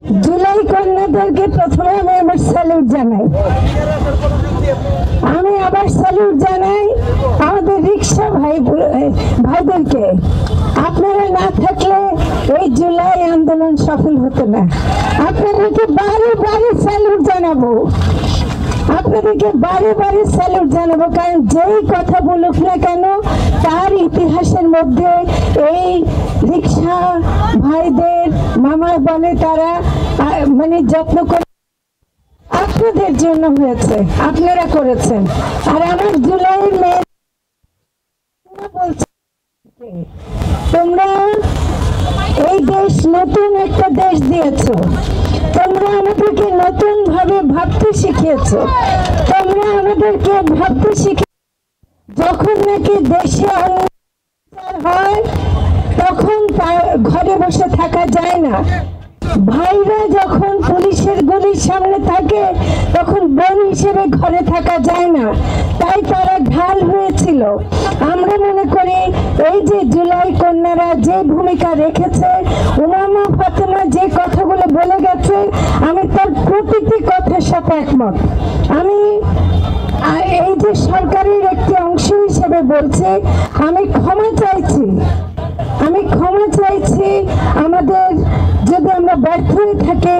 জুলাই কন্যাদেরকে প্রথমে আমি আমার স্যালুট জানাই। আমি আবার স্যালুট জানাই আমাদের রিক্সা ভাইদেরকে। আপনারা না থাকলে এই জুলাই আন্দোলন সফল হতো না। আপনাদেরকে বারে বারে স্যালুট জানাবো, আপনাদেরকে বারে বারে স্যালুট জানাবো, কারণ যেই কথা বলুক না কেন তার ইতিহাসের মধ্যে এই রিক্সা ভাইদের মামা বলে তারা মানে যত্ন করে আপনাদের জন্য হয়েছে, আপনারা করেছেন। আর আমার জুলাইয়ের মেয়ে বলছে তোমরা এই দেশ নতুন একটা দেশ দিয়েছো, তোমরা আমাদেরকে নতুন ভাবে ভাবতে শিখিয়েছো, তোমরা আমাদেরকে ভাবতে শিখে যখন নাকি দেশে অত্যাচার হয় তখন ঘরে বসে থাকা যায় না। ভাইরা যখন পুলিশের গুলির সামনে থাকে তখন বোন হিসেবে ঘরে থাকা যায় না, তাই তারা ঢাল হয়েছিল। আমরা মনে করি এই যে জুলাই কন্যারা যে ভূমিকা রেখেছে, উমামা ফাতেমা যে কথাগুলো বলে গেছে, আমি তার প্রতিটি কথার সাথে একমত। আমি এই যে সরকারের একটি অংশ হিসেবে বলছি, আমি ক্ষমা চাইছি, আমি ক্ষমা চাইছি। আমাদের যদি আমরা ব্যর্থ হয়ে থাকি,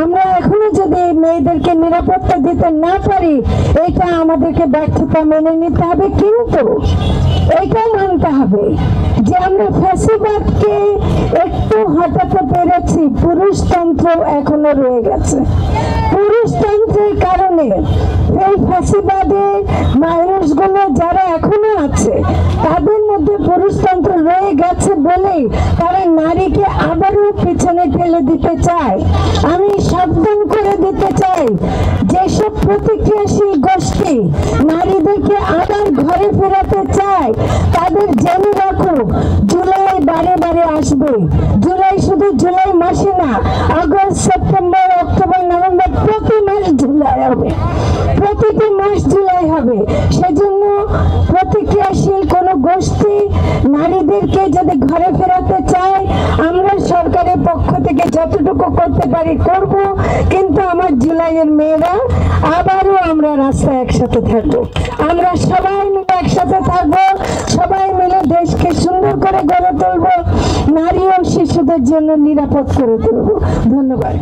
আমরা এখনো যদি মেয়েদেরকে নিরাপত্তা দিতে না পারি, এটা আমাদেরকে ব্যর্থতা মেনে নিতে হবে। কিন্তু এটাও মানতে হবে যে আমরা ফ্যাসিবাদকে একটু হটাতে পেরেছি, পুরুষতন্ত্র এখনো রয়ে গেছে। পুরুষতন্ত্রের কারণে এই ফ্যাসিবাদে মানুষগুলো যারা এখনো আছে তাদের মধ্যে পুরুষতন্ত্র রয়ে গেছে বলেই তারা নারীকে আবারও পিছনে ঠেলে দিতে চায়। আমি সাবধান করে দিতে চাই, যেসব প্রতিক্রিয়াশীল গোষ্ঠী নারীদেরকে আবার ঘরে ফেরাতে চায় তাদের জেনে রাখুক জুলাই বারে বারে আসবে। জুলাই শুধু জুলাই মাসে না, আগস্ট, সেপ্টেম্বর, অক্টোবর, নভেম্বর, প্রতি মাস জুলাই হবে, প্রতিটি মাস জুলাই হবে। সেজন্য প্রতিক্রিয়াশীল কোন গোষ্ঠী নারীদেরকে যদি ঘরে ফেরাতে চায়, আমরা সরকারের পক্ষ থেকে যতটুকু করতে পারি করব। কিন্তু আমার জুলাইয়ের মেয়েরা আবারও আমরা রাস্তায় একসাথে থাকবো, আমরা সবাই মিলে একসাথে থাকবো, সবাই মিলে দেশকে সুন্দর করে গড়ে তুলবো, নারী ও শিশুদের জন্য নিরাপদ করে তুলবো। ধন্যবাদ।